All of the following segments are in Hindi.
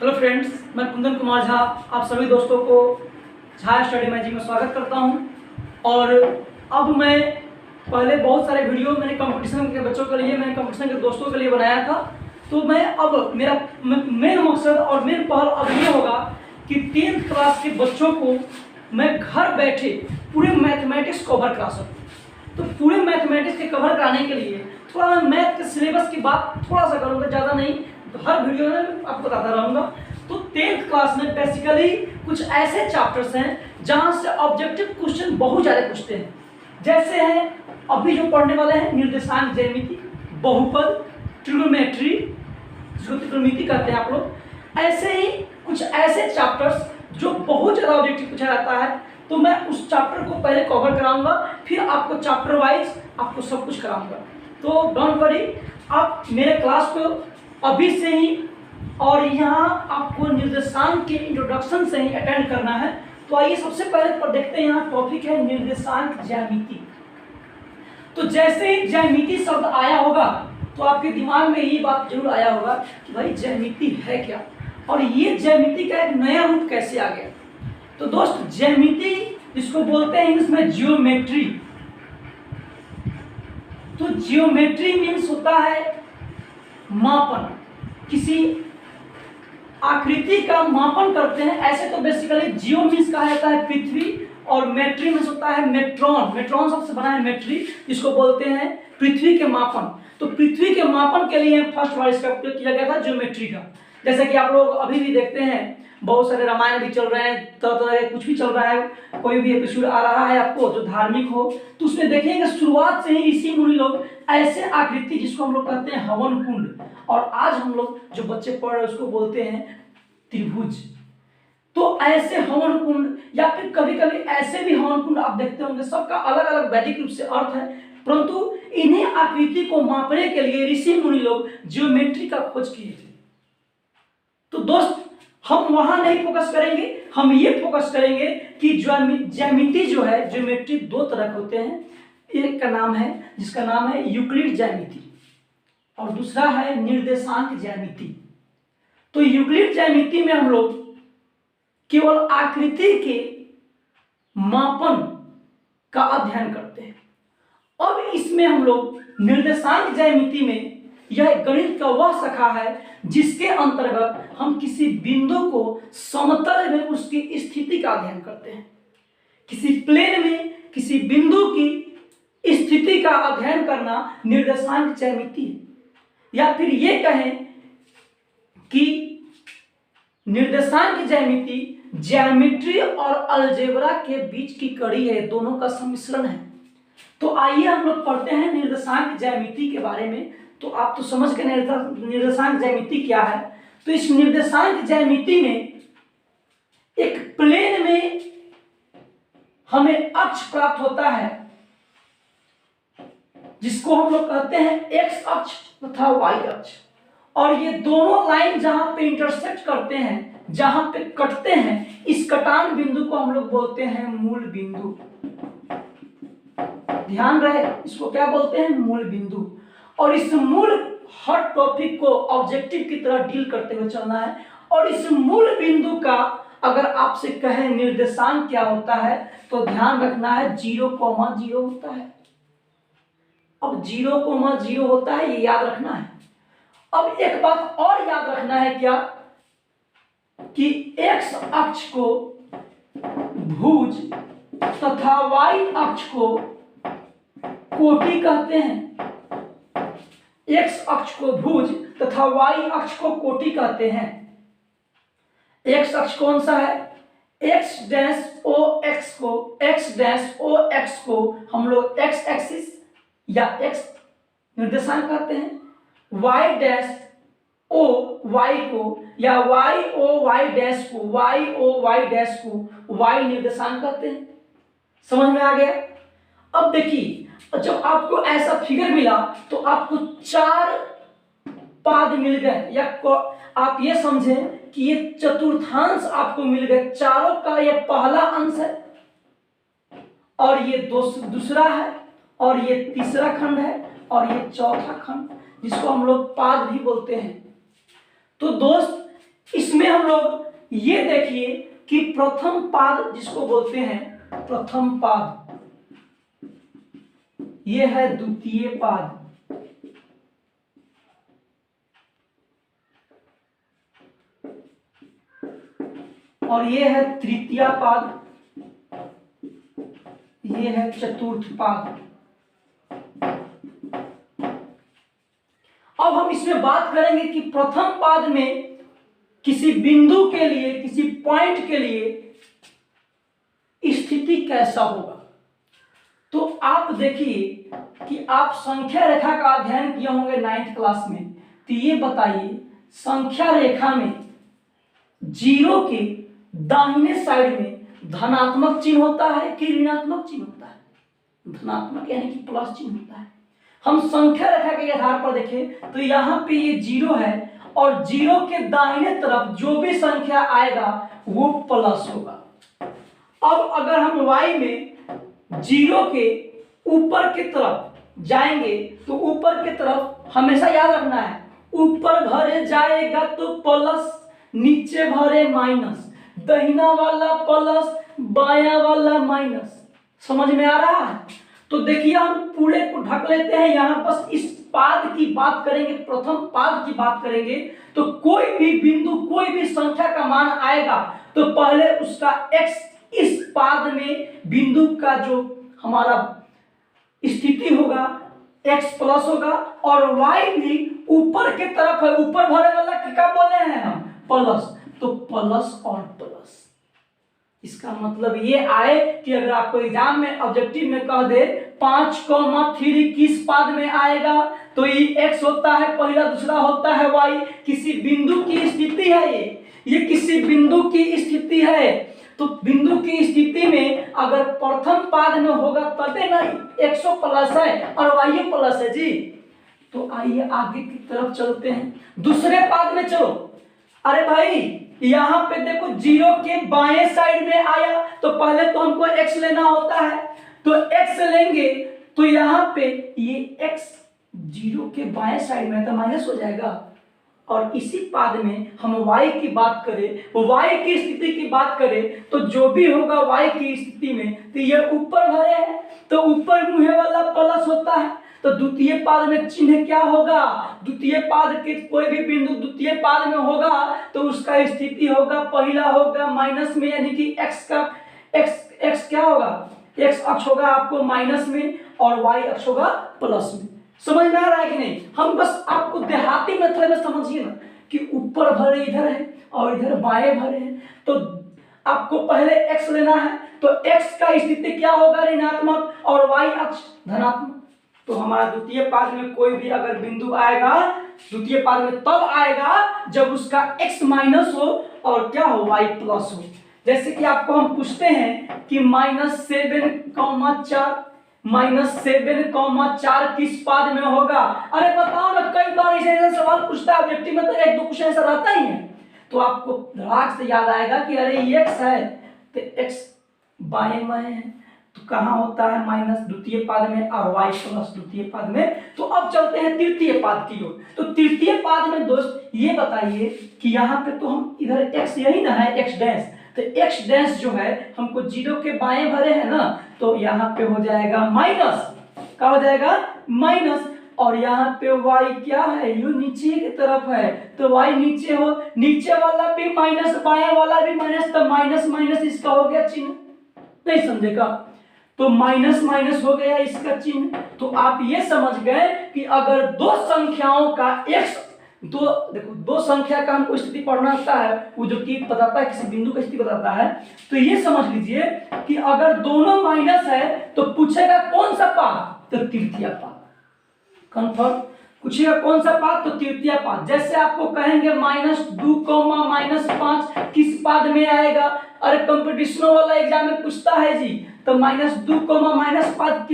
हेलो फ्रेंड्स, मैं कुंदन कुमार झा आप सभी दोस्तों को झा स्टडी मैजिक में स्वागत करता हूं। और अब मैं पहले बहुत सारे वीडियो मैंने कंपटीशन के बच्चों के लिए, मैंने कंपटीशन के दोस्तों के लिए बनाया था। तो मैं अब मेरा मेन मकसद और मेन पहल अब ये होगा कि 10th क्लास के बच्चों को मैं घर बैठे पूरे मैथमेटिक्स कवर करा सकूँ। तो पूरे मैथमेटिक्स के कवर कराने के लिए थोड़ा मैं मैथ के सिलेबस की बात थोड़ा सा करूँगा, ज़्यादा नहीं, तो हर वीडियो में आपको बताता रहूँगा। तो 10th क्लास में बेसिकली कुछ ऐसे चैप्टर्स हैं जहाँ से ऑब्जेक्टिव क्वेश्चन बहुत ज़्यादा पूछते हैं। जैसे हैं अभी जो पढ़ने वाले हैं निर्देशांक ज्यामिति, बहुपद, ट्रिग्नोमेट्री, जिसको त्रिकोणमिति कहते हैं आप लोग। ऐसे ही कुछ ऐसे चैप्टर्स जो बहुत ज़्यादा ऑब्जेक्टिव पूछा जाता है, तो मैं उस चैप्टर को पहले कवर कराऊंगा, फिर आपको चैप्टर वाइज आपको सब कुछ कराऊंगा। तो डोंट वरी, आप मेरे क्लास को अभी से ही और यहाँ आपको निर्देशांक के इंट्रोडक्शन से ही अटेंड करना है। तो आइए सबसे पहले पर देखते हैं, यहाँ टॉपिक है निर्देशांक ज्यामिति। तो जैसे ही ज्यामिति शब्द आया होगा तो आपके दिमाग में ये बात जरूर आया होगा कि भाई ज्यामिति है क्या, और ये ज्यामिति का एक नया रूप कैसे आ गया। तो दोस्त, ज्यामिति जिसको बोलते हैं इंग्लिश में जियोमेट्री। तो जियोमेट्री मीन्स होता है मापन, किसी आकृति का मापन करते हैं। ऐसे तो बेसिकली जियो मीन्स कहा जाता है पृथ्वी, और मेट्री मीन्स होता है मेट्रॉन। मेट्रॉन शब्द से बना है मेट्री, जिसको बोलते हैं पृथ्वी के मापन। तो पृथ्वी के मापन के लिए फर्स्ट बार इसका उपयोग किया गया था ज्योमेट्री का। जैसे कि आप लोग अभी भी देखते हैं, बहुत सारे रामायण भी चल रहे हैं, तरह तरह के कुछ भी चल रहा है, कोई भी एपिसोड आ रहा है आपको जो धार्मिक हो, तो उसमें देखेंगे शुरुआत से ही ऋषि मुनि लोग ऐसे आकृति, जिसको हम लोग कहते हैं हवन कुंड, और आज हम लोग जो बच्चे पढ़ रहे हैं उसको बोलते हैं त्रिभुज। तो ऐसे हवन कुंड या फिर कभी कभी ऐसे भी हवन कुंड आप देखते होंगे, सबका अलग अलग वैदिक रूप से अर्थ है, परंतु इन्हीं आकृति को मापने के लिए ऋषि मुनि लोग ज्योमेट्री का खोज किए थे। तो दोस्त, हम वहां नहीं फोकस करेंगे, हम ये फोकस करेंगे कि ज्यामिति जो है, ज्योमेट्री दो तरह के होते हैं। एक का नाम है, जिसका नाम है यूक्लिड ज्यामिति, और दूसरा है निर्देशांक ज्यामिति। तो यूक्लिड ज्यामिति में हम लोग केवल आकृति के मापन का अध्ययन करते हैं। अब इसमें हम लोग निर्देशांक ज्यामिति में, यह गणित का वह शाखा है जिसके अंतर्गत हम किसी बिंदु को समतल में उसकी स्थिति का अध्ययन करते हैं। किसी प्लेन में किसी बिंदु की स्थिति का अध्ययन करना निर्देशांक ज्यामिति है। या फिर ये कहें कि निर्देशांक ज्यामिति ज्यामिट्री और अलजेब्रा के बीच की कड़ी है, दोनों का सम्मिश्रण है। तो आइए हम लोग पढ़ते हैं निर्देशांक ज्यामिति के बारे में। तो आप तो समझ गए निर्देशांक ज्यामिति क्या है। तो इस निर्देशांक ज्यामिति में एक प्लेन में हमें अक्ष प्राप्त होता है, जिसको हम लोग कहते हैं एक्स अक्ष तथा वाई अक्ष, और ये दोनों लाइन जहां पे इंटरसेक्ट करते हैं, जहां पे कटते हैं, इस कटान बिंदु को हम लोग बोलते हैं मूल बिंदु। ध्यान रहे, इसको क्या बोलते हैं? मूल बिंदु। और इस मूल, हर टॉपिक को ऑब्जेक्टिव की तरह डील करते हुए चलना है। और इस मूल बिंदु का अगर आपसे कहें निर्देशांक क्या होता है, तो ध्यान रखना है 0,0 होता है। अब 0,0 होता है, ये याद रखना है। अब एक बात और याद रखना है क्या, कि एक्स अक्ष को भुज तथा वाई अक्ष को कोटि कहते हैं। एक्स अक्ष को भुज तथा वाई अक्ष को कोटि कहते हैं। एक्स अक्ष कौन सा है? एक्स डैश ओ एक्स को, एक्स डैश ओ एक्स को हम लोग एक्स एक्सिस या एक्स निर्देशांक कहते हैं। वाई डैश ओ वाई को या वाई ओ वाई डैश को, वाई ओ वाई डैश को वाई निर्देशांक कहते हैं। समझ में आ गया? अब देखिए, जब आपको ऐसा फिगर मिला तो आपको 4 पाद मिल गए, या आप ये समझें कि ये चतुर्थांश आपको मिल गए। चारों का ये पहला अंश है, और ये दूसरा है, और ये तीसरा खंड है, और ये चौथा खंड, जिसको हम लोग पाद भी बोलते हैं। तो दोस्त, इसमें हम लोग ये देखिए कि प्रथम पाद जिसको बोलते हैं प्रथम पाद, ये है द्वितीय पाद, और ये है तृतीय पाद, ये है चतुर्थ पाद। अब हम इसमें बात करेंगे कि प्रथम पाद में किसी बिंदु के लिए, किसी पॉइंट के लिए स्थिति कैसा होगा। तो आप देखिए कि आप संख्या रेखा का अध्ययन किए होंगे 9th क्लास में, तो ये बताइए संख्या रेखा में जीरो के दाहिने साइड में धनात्मक चिन्ह होता है कि ऋणात्मक चिन्ह होता है? धनात्मक यानी कि प्लस चिन्ह होता है। हम संख्या रेखा के आधार पर देखें तो यहाँ पे ये जीरो है और जीरो के दाहिने तरफ जो भी संख्या आएगा वो प्लस होगा। अब अगर हम y में जीरो के ऊपर की तरफ जाएंगे तो ऊपर की तरफ हमेशा याद रखना है, ऊपर भरे जाएगा तो प्लस, नीचे भरे माइनस, दाहिना वाला प्लस, बायां वाला माइनस। समझ में आ रहा है? तो देखिए हम पूरे को ढक लेते हैं, यहाँ बस इस पाद की बात करेंगे, प्रथम पाद की बात करेंगे। तो कोई भी बिंदु, कोई भी संख्या का मान आएगा तो पहले उसका x इस पाद में बिंदु का जो हमारा स्थिति होगा x प्लस होगा, और y भी ऊपर की तरफ है, ऊपर भरे वाला क्या बोले हैं हम? प्लस। तो प्लस और प्लस, इसका मतलब ये आए कि अगर आपको एग्जाम में ऑब्जेक्टिव में कह दे 5,3 किस पाद में आएगा, तो ये x होता है पहला, दूसरा होता है y। किसी बिंदु की स्थिति है ये किसी बिंदु की स्थिति है। तो बिंदु की स्थिति में अगर प्रथम पाद में होगा तबे ना x प्लस है और y प्लस है जी। तो आइए आगे की तरफ चलते हैं, दूसरे पाद में चलो। अरे भाई यहाँ पे देखो जीरो के बाएं साइड में आया तो पहले तो हमको x लेना होता है, तो x लेंगे तो यहाँ पे ये x जीरो के बाएं साइड में तो माइनस हो जाएगा। और इसी पाद में हम y की बात करें, y की स्थिति की बात करें, तो जो भी होगा y की स्थिति में, तो ये ऊपर भरे है तो ऊपर मुहे वाला प्लस होता है। तो द्वितीय पाद में चिन्ह क्या होगा? द्वितीय पाद के कोई भी बिंदु द्वितीय पाद में होगा तो उसका स्थिति होगा, पहला होगा माइनस में, यानी कि x का x क्या होगा? x अक्ष होगा आपको माइनस में और y अक्ष होगा प्लस में। समझ में आ रहा है कि नहीं? हम बस आपको देहाती मेथड में समझिए ना कि ऊपर भरे इधर है और इधर बाएं भरे हैं, तो आपको पहले x लेना है, तो x का स्थिति क्या होगा? ऋणात्मक, और y अक्ष धनात्मक। तो हमारा द्वितीय पाद में कोई भी अगर बिंदु आएगा, द्वितीय पाद में तब आएगा जब उसका x माइनस हो और क्या हो? y प्लस हो। जैसे कि आपको हम पूछते हैं कि -7,4 किस पाद में होगा? अरे बताओ ना, कई बार ऐसे सवाल पूछता है ऑब्जेक्टिव में, तो एक दो क्वेश्चन ऐसा रहता ही है। तो आपको धड़ाक से याद आएगा कि अरे ये x है तो x बाएं में है, तो कहाँ होता है? माइनस द्वितीय पाद में, और y प्लस द्वितीय पाद में। तो अब चलते हैं तृतीय पाद की ओर। तो तृतीय पाद में दोस्त ये बताइए कि यहाँ पे तो हम इधर x यही ना है, x डैश, तो x डैश जो है हमको जीरो के बाएं भरे है ना, तो यहाँ पे हो जाएगा माइनस, क्या हो जाएगा? माइनस। और यहाँ पे y क्या है? यू नीचे की तरफ है, तो y नीचे हो, नीचे वाला भी माइनस, बाएं वाला भी माइनस, तो माइनस माइनस इसका हो गया चिन्ह। नहीं समझेगा? तो माइनस माइनस हो गया इसका चिन्ह। तो आप ये समझ गए कि अगर दो संख्याओं का x, देखो दो संख्या का हमको स्थिति पढ़ना होता है, वो जो कि बताता है किसी बिंदु का स्थिति बताता है, तो ये समझ लीजिए कि अगर दोनों माइनस है तो पूछेगा कौन सा पाद? तो तृतीय पाद। कंफर्म? पूछेगा कौन सा पाद? तो तृतीय पाद। जैसे आपको कहेंगे -2, -5 किस पाद में आएगा? अरे कंपटीशन वाला एग्जाम में पूछता है जी, तो -2, -5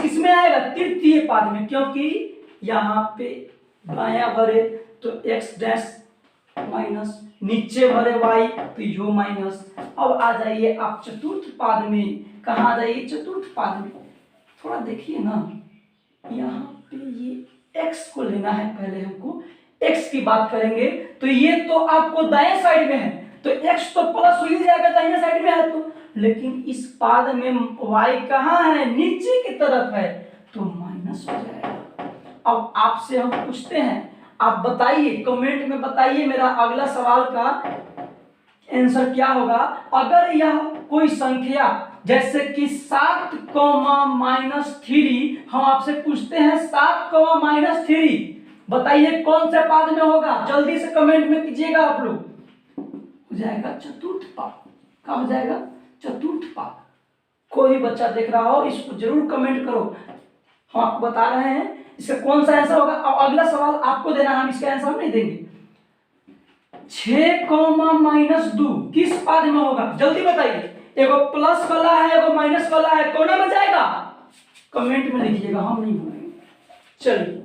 किस में आएगा? तृतीय पाद में, क्योंकि यहाँ पे बायां भरे तो x डैश माइनस, नीचे भरे y तो यू माइनस। अब आ जाइए आप चतुर्थ पाद में। कहाँ आ जाइए? चतुर्थ पाद में। थोड़ा देखिए ना, यहाँ पे ये x को लेना है पहले हमको, x की बात करेंगे तो ये तो आपको दाएं साइड में है, तो x तो प्लस हो ही जाएगा, दाहिने साइड में है तो। लेकिन इस पाद में y कहाँ है, नीचे की तरफ है, तो माइनस हो जाएगा। अब आपसे हम पूछते हैं, आप बताइए, कमेंट में बताइए मेरा अगला सवाल का आंसर क्या होगा। अगर यह कोई संख्या जैसे कि 7 माइनस 3, हम आपसे पूछते हैं 7 माइनस 3, बताइए कौन से पाद में होगा, जल्दी से कमेंट में कीजिएगा आप लोग। हो जाएगा चतुर्थ पाद। क्या हो जाएगा, चतुर्थ पाद। कोई बच्चा देख रहा हो इसको जरूर कमेंट करो, हम आपको बता रहे हैं इसका कौन सा आंसर होगा। और अगला सवाल आपको देना, हम इसका आंसर नहीं देंगे। 6 माइनस 2 किस पाद में होगा, जल्दी बताइए। एगो प्लस वाला है, एगो माइनस वाला है, कौन में जाएगा, कमेंट में लिखिएगा, हम नहीं बोलेंगे। चलिए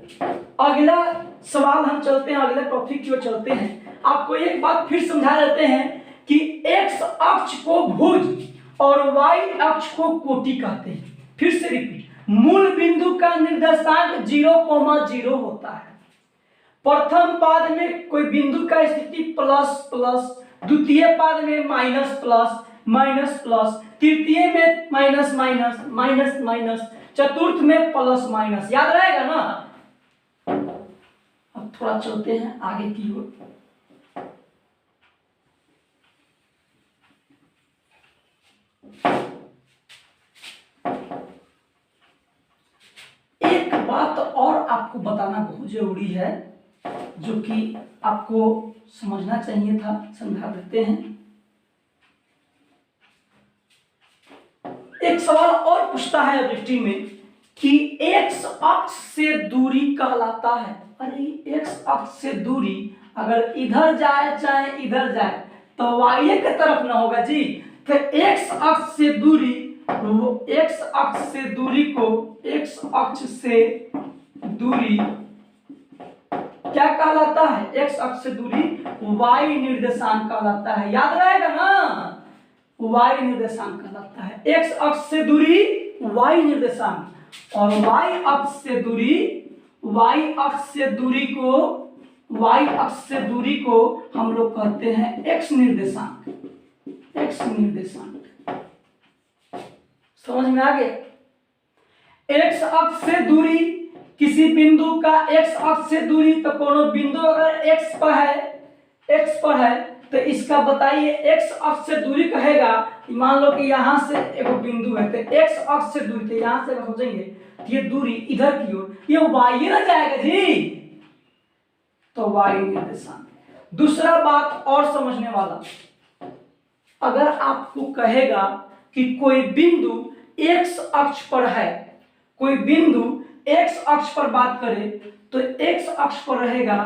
अगला सवाल हम चलते हैं, अगले टॉपिक की ओर चलते हैं। आपको एक बात फिर समझा देते हैं कि x अक्ष को भुज और y अक्ष को कोटि कहते हैं। फिर से रिपीट, मूल बिंदु का निर्देशांक 0,0 होता है। प्रथम पाद में कोई बिंदु का स्थिति प्लस प्लस, द्वितीय पाद में माइनस प्लस माइनस प्लस, तृतीय में माइनस माइनस माइनस माइनस, चतुर्थ में प्लस माइनस। याद रहेगा ना। अब थोड़ा चलते हैं आगे की ओर। एक बात और आपको बताना बहुत जरूरी है, जो कि आपको समझना चाहिए था, समझा देते हैं। एक सवाल और पूछता है ऑब्जेक्टिव में कि x अक्ष से दूरी कहलाता है। अरे x अक्ष से दूरी अगर इधर जाए चाहे इधर जाए तो y की तरफ ना होगा जी। तो x अक्ष से दूरी, x अक्ष से दूरी को, x अक्ष से दूरी क्या कहलाता है, x अक्ष से दूरी y निर्देशांक कहलाता है। याद रहेगा ना, y निर्देशांक कहलाता है। x अक्ष से दूरी y निर्देशांक, और y अक्ष से दूरी, y अक्ष से दूरी को, y अक्ष से दूरी को हम लोग कहते हैं x निर्देशांक, x निर्देशांक। समझ में आ गया। x अक्ष से दूरी, किसी बिंदु का x अक्ष से दूरी, तो कोनो बिंदु अगर x पर है, x पर है तो इसका बताइए x अक्ष से दूरी कहेगा। मान लो कि यहां से एक बिंदु है, तो x अक्ष से दूरी, तो यहां से सोचेंगे ये दूरी इधर की ओर, ये y ना जाएगा जी, तो y निर्देशांक। दूसरा बात और समझने वाला, अगर आपको कहेगा कि कोई बिंदु x अक्ष पर है, कोई बिंदु x अक्ष पर बात करें तो x अक्ष पर रहेगा,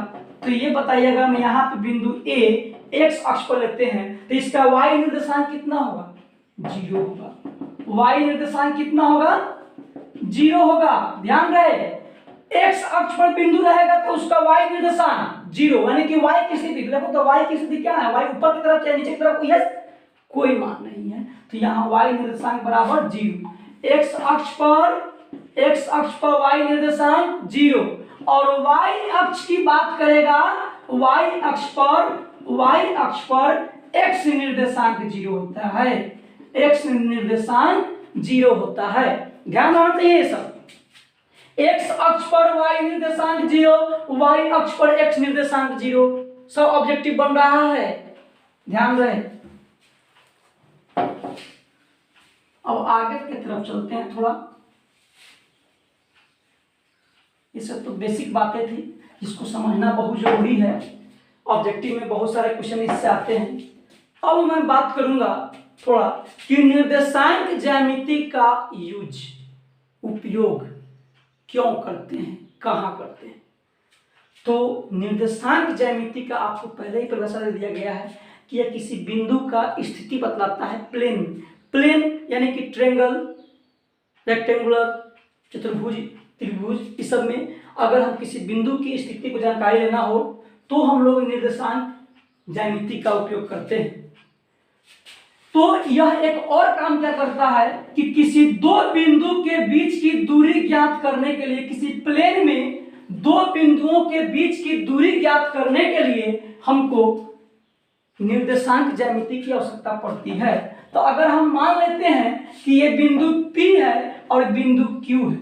तो ये बताइएगा हम यहाँ पे बिंदु A x अक्ष पर लेते हैं तो इसका y निर्देशांक कितना होगा, 0 होगा। y निर्देशांक कितना होगा, 0 होगा। ध्यान रहे, x अक्ष पर बिंदु रहेगा तो उसका y निर्देशांक 0, यानी कि y की स्थिति, देखो तो y की स्थिति क्या है, y ऊपर की तरफ या नीचे की तरफ कोई मान नहीं है, तो यहाँ y निर्देशांक बराबर 0। x अक्ष पर y निर्देशांक 0, और y अक्ष की बात करेगा, y अक्ष पर x निर्देशांक 0 होता है, x निर्देशांक 0 होता है। ध्यान रखना चाहिए ये सब। x अक्ष पर y निर्देशांक 0, y अक्ष पर x निर्देशांक 0, सब ऑब्जेक्टिव बन रहा है। ध्यान रहे। अब आगे की तरफ चलते हैं थोड़ा। ये सब तो बेसिक बातें थी जिसको समझना बहुत जरूरी है, ऑब्जेक्टिव में बहुत सारे क्वेश्चन इससे आते हैं। अब मैं बात करूंगा थोड़ा कि निर्देशांक ज्यामिति का उपयोग क्यों करते हैं, कहाँ करते हैं। तो निर्देशांक ज्यामिति का आपको पहले ही परिभाषा दे दिया गया है कि यह किसी बिंदु का स्थिति बतलाता है। प्लेन यानी कि ट्रेंगल, रेक्टेंगुलर, चतुर्भुज, त्रिभुज, इस सब में अगर हम किसी बिंदु की स्थिति को जानकारी लेना हो तो हम लोग निर्देशांक ज्यामिति का उपयोग करते हैं। तो यह एक और काम क्या करता है कि किसी दो बिंदु के बीच की दूरी ज्ञात करने के लिए, किसी प्लेन में दो बिंदुओं के बीच की दूरी ज्ञात करने के लिए हमको निर्देशांक ज्यामिति की आवश्यकता पड़ती है। तो अगर हम मान लेते हैं कि ये बिंदु P है और बिंदु Q है,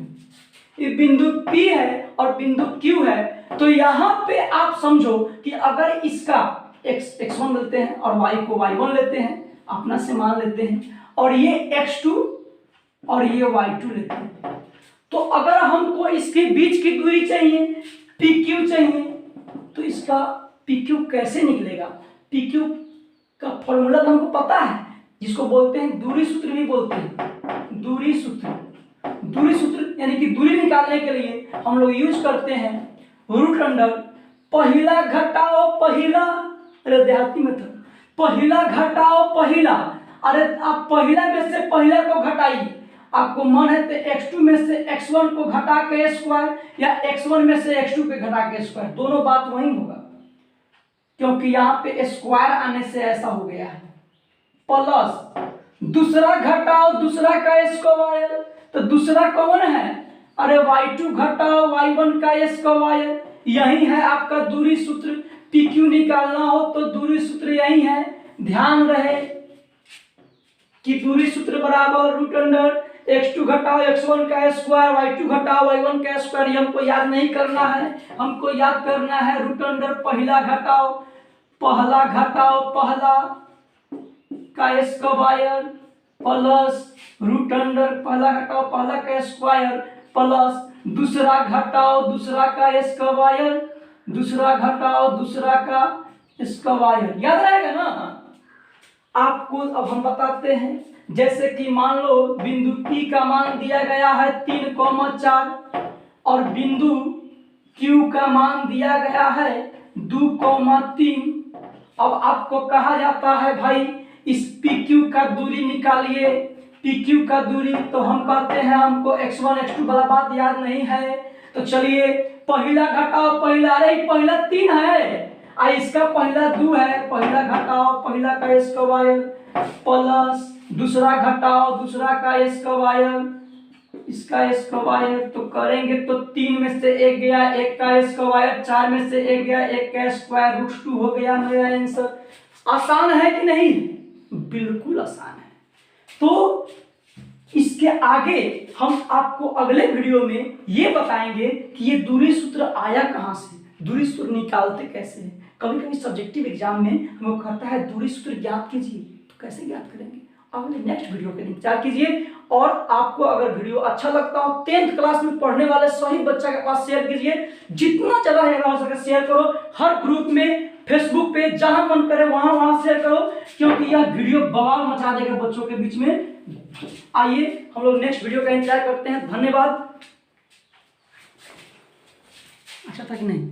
ये बिंदु P है और बिंदु Q है, तो यहाँ पे आप समझो कि अगर इसका x1 लेते हैं और y को y1 लेते हैं, अपना से मान लेते हैं, और ये x2 और ये y2 लेते हैं, तो अगर हमको इसके बीच की दूरी चाहिए, PQ चाहिए, तो इसका PQ कैसे निकलेगा? PQ का फॉर्मूला तो हमको पता है, जिसको बोलते हैं दूरी सूत्र भी बोलते हैं, दूरी सूत्र। दूरी सूत्र यानी कि दूरी निकालने के लिए हम लोग यूज करते हैं रूट अंडर पहला घटाओ पहला, अरे देहाती मेथड, पहला घटाओ पहला। अरे आप पहला में से पहला को घटाइए, आपको मन है तो x2 में से x1 को घटा के स्क्वायर, या x1 में से x2 पे घटा के स्क्वायर, दोनों बात वही होगा, क्योंकि यहाँ पे स्क्वायर आने से ऐसा हो गया है। प्लस दूसरा घटाओ दूसरा का स्क्वायर, तो दूसरा कौन है? अरे y2 घटाओ y1 का स्क्वायर। यही है आपका दूरी सूत्र। PQ निकालना हो तो दूरी सूत्र यही है, ध्यान रहे कि दूरी सूत्र बराबर रूट अंडर x2 घटाओ x1 का स्क्वायर, y2 घटाओ y1 का स्क्वायर। ये हमको याद नहीं करना है, हमको याद करना है रूट अंडर पहला घटाओ पहला का स्क्वायर प्लस रूट अंडर पहला घटाओ पहला का स्क्वायर प्लस दूसरा घटाओ दूसरा का स्क्वायर, दूसरा घटाओ दूसरा का स्क्वायर। याद रहेगा ना आपको? अब हम बताते हैं, जैसे कि मान लो बिंदु P का मान दिया गया है 3,4 और बिंदु Q का मान दिया गया है 2,3। अब आपको कहा जाता है भाई इस PQ का दूरी निकालिए, PQ का दूरी। तो हम कहते हैं हमको x1 x2 वाला बात याद नहीं है, तो चलिए पहला घटाओ पहला, अरे पहला 3 है और इसका पहला 2 है, पहला घटाओ पहला का स्क्वायर प्लस दूसरा घटाओ दूसरा का स्क्वायर, इसका स्क्वायर। तो करेंगे तो 3 में से 1 गया 1 का स्क्वायर, 4 में से 1 गया 1 का स्क्वायर, रूट 2 हो गया मेरा आंसर। आसान है कि नहीं? बिल्कुल आसान है। तो इसके आगे हम आपको अगले वीडियो में ये बताएंगे कि ये दूरी सूत्र आया कहाँ से, दूरी सूत्र निकालते कैसे हैं। कभी कभी सब्जेक्टिव एग्जाम में हमको कहता है दूरी सूत्र ज्ञात कीजिए, तो कैसे ज्ञात करेंगे? अगले नेक्स्ट वीडियो के इंतजार कीजिए। और आपको अगर वीडियो अच्छा लगता हो 10th क्लास में पढ़ने वाले सभी बच्चा के पास शेयर कीजिए, जितना ज़्यादा हो सके शेयर करो, हर ग्रुप में, फेसबुक पे, जहां मन करे वहां शेयर करो, क्योंकि यह वीडियो बवाल मचा देगा बच्चों के बीच में। आइए हम लोग नेक्स्ट वीडियो का इंतजार करते हैं। धन्यवाद। अच्छा था कि नहीं?